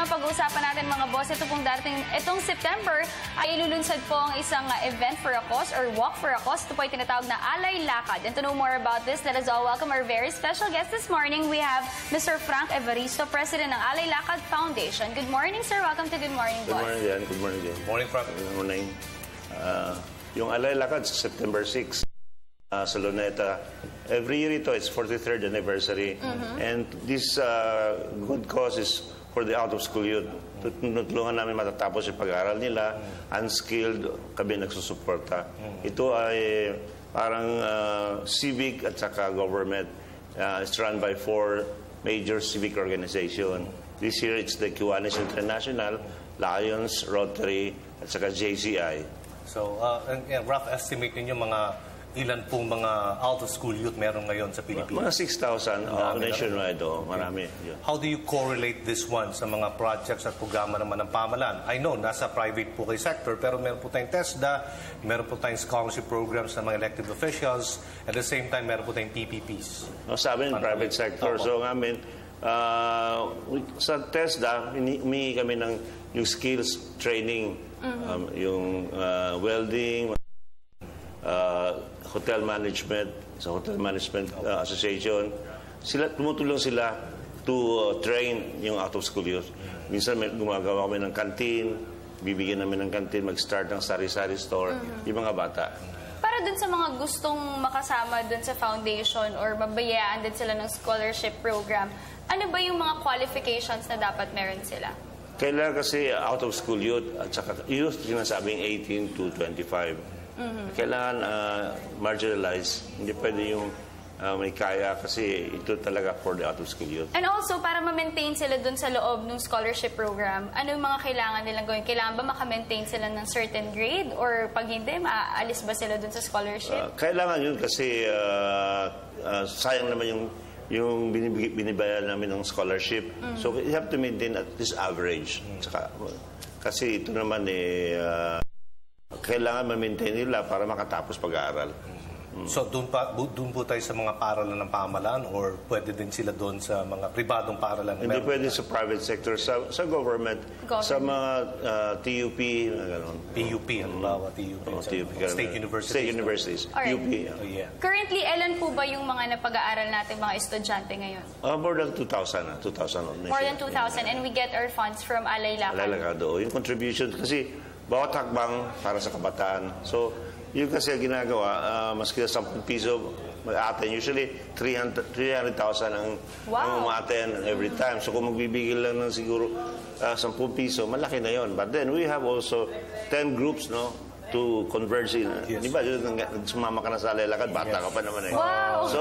naman pag-uusapan natin mga boss, ito pong darating, itong September ay ilulunsad po ang isang event for a cause or walk for a cause. Ito po ay tinatawag na Alay Lakad. And to know more about this, let us all welcome our very special guest this morning. We have Mr. Frank Evaristo, President ng Alay Lakad Foundation. Good morning, sir. Welcome to Good Morning, Boss. Good morning, Jan. Good morning, Jan. Morning, Frank. Good morning. Yung Alay Lakad sa September 6 sa Luneta. Every year ito, it's 43rd anniversary. And this good cause is for the out-of-school youth. Tutulungan namin matatapos yung pag-aaral nila, unskilled, kami nagsusuporta. Ito ay parang civic at saka government. It's run by 4 major civic organizations. This year, it's the Kiwanis International, Lions, Rotary, at saka JCI. So, rough estimate ninyo mga ilan pong mga out-of-school youth meron ngayon sa Pilipinas? Mga 6,000 nationwide. Marami. Yeah. How do you correlate this one sa mga projects at programa naman ng pamahalaan? I know, nasa private po kay sector, pero meron po tayong TESDA, meron po tayong scholarship programs ng mga elected officials, at the same time, meron po tayong PPPs. Sa amin, private sector. So, ngamin, sa TESDA, humingi kami ng yung skills training, yung welding, hotel management, sa Hotel Management Association. Tumutulong sila to train yung out-of-school youth. Minsan gumagawa kami ng canteen, bibigyan namin ng canteen, mag-start ng sari-sari store, yung mga bata. Para dun sa mga gustong makasama dun sa foundation or mabayaan din sila ng scholarship program, ano ba yung mga qualifications na dapat meron sila? Kailangan kasi out-of-school youth at saka youth, sinasabing 18 to 25. Kailangan marginalized. Hindi pwede yung may kaya kasi ito talaga for the out-of-school youth. And also, para ma-maintain sila dun sa loob ng scholarship program, ano yung mga kailangan nilang gawin? Kailangan ba maka-maintain sila ng certain grade? Or pag hindi, maaalis ba sila dun sa scholarship? Kailangan yun kasi sayang naman yung binibayar namin ng scholarship. So, you have to maintain at least average. Kasi ito naman kailangan ma-maintain nila para makatapos pag-aaral. So, doon po tayo sa mga paaralan ng pamahalaan or pwede din sila doon sa mga pribadong paaralan? Hindi pwede sa private sector, sa government, sa mga TUP, gano'n. PUP, halimbawa, TUP. State Universities. State Universities. Alright. UP. Currently, ilan po ba yung mga napag-aaral natin mga estudyante ngayon? More than 2,000. 2,000. More than 2,000. And we get our funds from Alay Lakad. Alay Lakad, yung contribution. Kasi bawat hakbang para sa kabataan. So, yung kasi ginagawa, maski sa 10 piso, mag-aten. Usually, 300,000 ang umaten every time. So, kung magbibigil lang ng siguro 10 piso, malaki na yon. But then, we have also 10 groups, no, to converge in. Di ba, sumama ka na sa Alay Lakad, bata ka pa naman eh. Wow! So,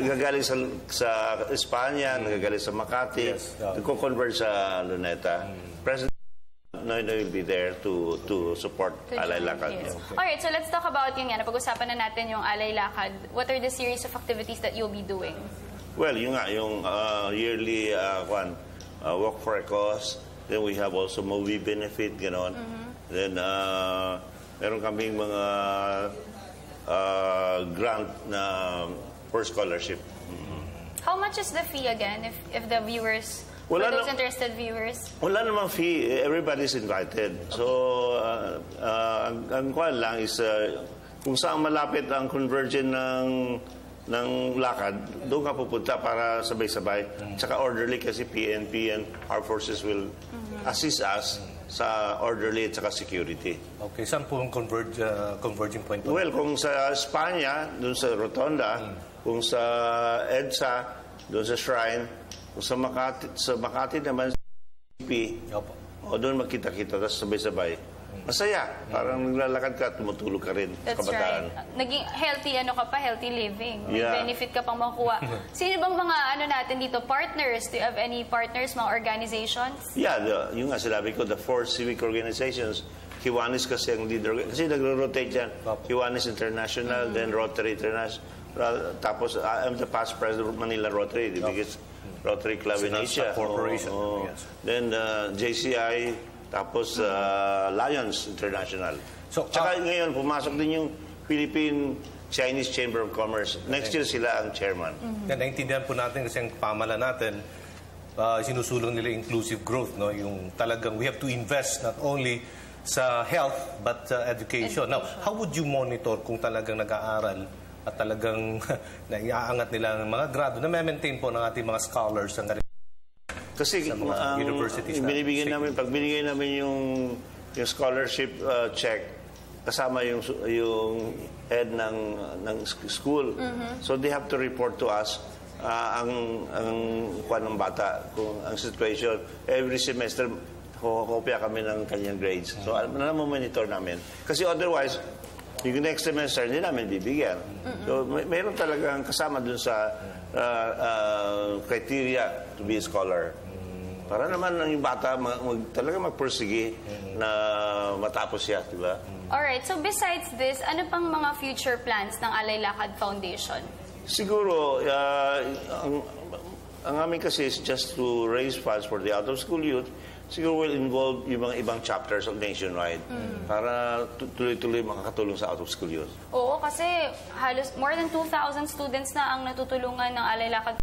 nagagaling sa Espanya, nagagaling sa Makati, nagko-converge sa Luneta. President No, will be there to support Alay Lakad. Yes. Alright, so let's talk about yung napag-usapan na natin yung Alay Lakad. What are the series of activities that you'll be doing? Well, yung yearly walk for a cause. Then we have also movie benefit, gano'n. Then meron kaming mga grant na for scholarship. How much is the fee again if the viewers... For those interested viewers? Wala namang fee. Everybody's invited. So, ang kuwan lang is kung saan malapit ang convergence ng lakad, doon ka pupunta para sabay-sabay. Tsaka orderly kasi PNP and our forces will assist us sa orderly at saka security. Okay, saan po ang converging point? Well, kung sa Espanya, doon sa Rotonda, kung sa EDSA, doon sa Shrine, sa Makati naman sa CP, doon magkita-kita, tapos sabay-sabay. Masaya. Parang naglalakad ka, tumutulog ka rin sa kabataan. Right. Naging healthy, healthy living. May Yeah. benefit ka pang makuha. Sino bang mga natin dito, partners? Do you have any partners, mga organizations? Yeah, yung nga sinabi ko, the 4 civic organizations. Kiwanis kasi ang leader. Kasi nagro-rotate yan. Kiwanis International, then Rotary International. Tapos, I'm the past president of Manila Rotary, the biggest Rotary Club in Asia. Corporation. Yes. Then JCI, tapos Lions International. So, tsaka ngayon, pumasok din yung Philippine Chinese Chamber of Commerce. Next year sila ang chairman. Naintindihan po natin kasi ang pamahalaan natin, sinusulong nila inclusive growth, no? Yung talagang we have to invest not only sa health but education. Now, how would you monitor kung talagang nag-aaral at talagang naiaangat nila ng mga grado na maintain po ng ating mga scholars ang Kasi mga universities na binibigyan namin, pag binigay namin yung scholarship check, kasama yung head ng school. So they have to report to us ang kuwan ng bata, kung ang situation. Every semester, kopya kami ng kanyang grades. So monitor namin. Kasi otherwise, yung next semester, hindi namin bibigyan. So mayroon talagang kasama dun sa criteria to be a scholar. Para naman yung bata talaga magpursige na matapos siya, di ba? Alright, so besides this, ano pang mga future plans ng Alay Lakad Foundation? Siguro, ang amin kasi is just to raise funds for the out-of-school youth. Siguro will involve yung mga ibang chapters of nationwide para tuloy-tuloy makakatulong sa out-of-school youth. Oo, kasi halos more than 2,000 students na ang natutulungan ng Alay Lakad.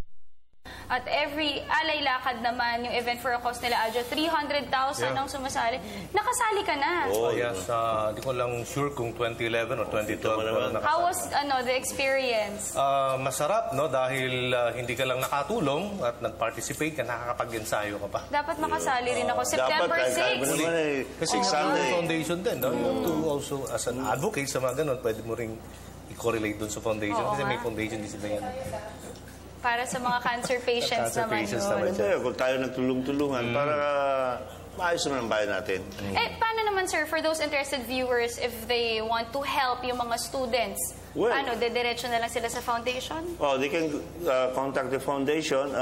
At every Alay Lakad naman, yung event for a cause nila, Adjo, 300,000 ang sumasali. Nakasali ka na. Oh, yes, di ko lang sure kung 2011 or 2012. How was the experience? Masarap, no? Dahil hindi ka lang nakatulong at nag-participate ka, nakakapag-ensayo ka pa. Dapat makasali rin ako. September 6. Kasi nga foundation din, no? You have to also, as an advocate sa mga ganun, pwede mo rin i-correlate dun sa foundation. Kasi may foundation din sila yan. Para sa mga cancer patients naman yun. Kung tayo nagtulong-tulungan para maayos naman ang bayan natin. Paano naman, sir, for those interested viewers, if they want to help yung mga students, dediretso na lang sila sa foundation? Oh, they can contact the foundation.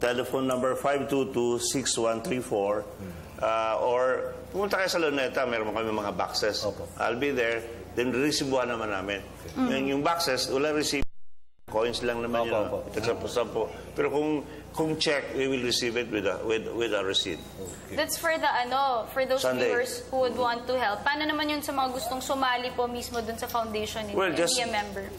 Telephone number 522-6134. Or pumunta kayo sa Luneta, meron kami mga boxes. I'll be there. Then, resibuhan naman namin. Yung boxes, wala receive. Coins lang naman yun. Sampo. Pero kung check, we will receive it with a receipt. That's for those viewers who would want to help. Paano naman yun sa mga gustong sumali po mismo dun sa foundation and be a member?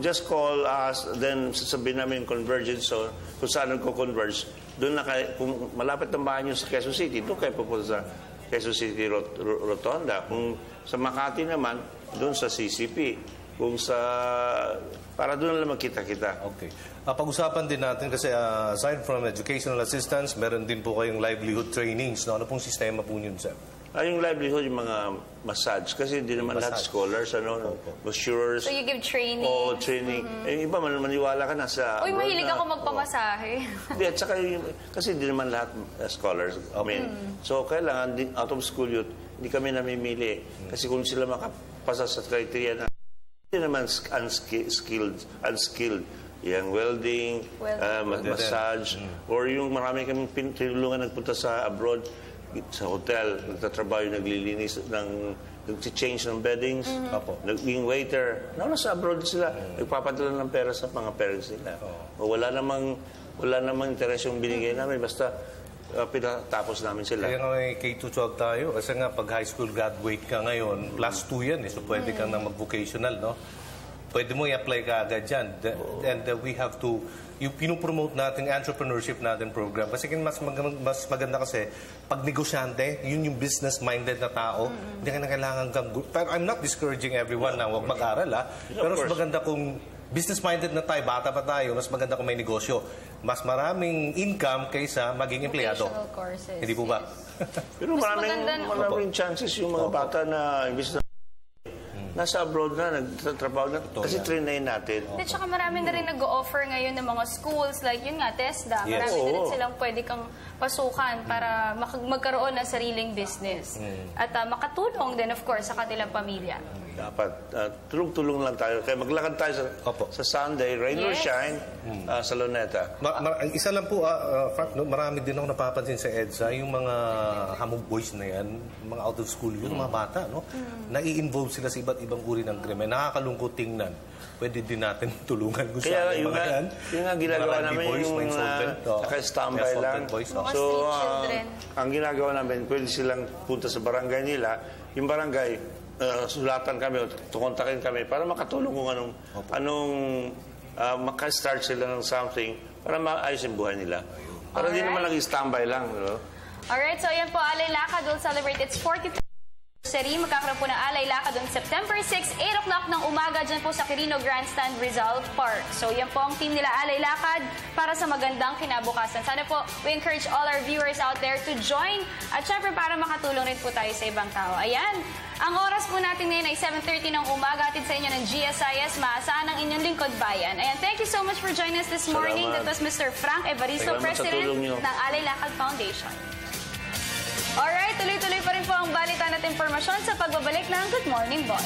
Just call us, then sasabihin namin convergence, so kung saan nagko-converge. Doon na kayo, kung malapit ang bahay nyo sa Quezon City, doon kayo pupunta sa Quezon City Rotonda. Kung sa Makati naman, doon sa CCP. Kung para doon lang magkita-kita. Okay. Pag-usapan din natin kasi aside from educational assistance, meron din po kayong livelihood trainings. No? Ano pong sistema po yun, sir? Yung livelihood, yung mga massage. Kasi hindi naman lahat scholars, masseurs. So you give training? Oo, training. Iba, maniwala ka na sa... Uy, mahilig ako magpamasahe. Hindi, at saka kasi hindi naman lahat scholars. So kailangan, out of school youth, hindi kami namimili. Kasi kung sila makapasa sa criteria na hindi naman unskilled. Yung welding, massage, or yung marami kami tinulungan nagpunta sa abroad, sa hotel, nagtatrabaho yung naglilinis, nag-change ng beddings, naging waiter. Nasa abroad sila, nagpapadala ng pera sa mga parents nila. Wala namang interes yung binigay namin, basta pinatapos namin sila. Kaya nga may K-12 tayo. Kasi nga pag high school graduate ka ngayon, plus 2 yan. So pwede kang na mag-vocational, no? Pwede mo i-apply ka agad dyan. And we have to, yung pinupromote natin, entrepreneurship natin program. Kasi mas maganda kasi, pag negosyante, yun yung business-minded na tao, hindi ka na kailangan kang... Pero I'm not discouraging everyone na huwag mag-aral, Pero mas maganda kung business-minded na tayo, bata pa tayo, mas maganda kung may negosyo. Mas maraming income kaysa maging empleyado. Courses, hindi po ba? Pero maraming chances yung mga bata na imbis na nasa abroad na, nagtatrabaho na, kasi trinayin natin. At saka marami na rin nag-o-offer ngayon ng mga schools, like yun nga, TESDA. Marami na rin silang pwede kang pasukan para magkaroon ng sariling business. At makatulong din, of course, sa kanilang pamilya. Dapat, tulong-tulong lang tayo. Kaya maglakad tayo sa Sunday, rain or shine, sa Luneta. Isa lang po, Frank, marami din ako napapansin sa EDSA, yung mga hamog boys na yan, mga out of school yun, mga bata, no? Nai-involve sila sa iba't ibang uri ng krimen. Nakakalungkot tingnan. Pwede din natin tulungan kung saan yung mga yan. Yung nga ginagawa namin, yung naka-standby lang. So, ang ginagawa namin, pwede silang punta sa barangay nila. Yung barangay, sulatan kami o kontakin kami para makatulong kung anong maka-start sila ng something para maayos yung buhay nila. Para di naman nag-standby lang. No? Alright, so yan po, Alay Lakad will celebrate its 43rd anniversary. Magkakaroon po ng Alay Lakad on September 6, 8 o'clock ng umaga dyan po sa Quirino Grandstand, Rizal Park. So yan po ang team nila Alay Lakad para sa magandang kinabukasan. Sana po we encourage all our viewers out there to join at syempre para makatulong rin po tayo sa ibang tao. Ayan, ang oras po natin ngayon ay 7:30 ng umaga. Atid sa inyo ng GSIS. Maasahan ang inyong lingkod bayan. Ayan, thank you so much for joining us this morning. That was Mr. Frank Evaristo, President ng Alay Lakad Foundation. Alright, tuloy-tuloy pa rin po ang balitan at impormasyon sa pagbabalik ng Good Morning Boss.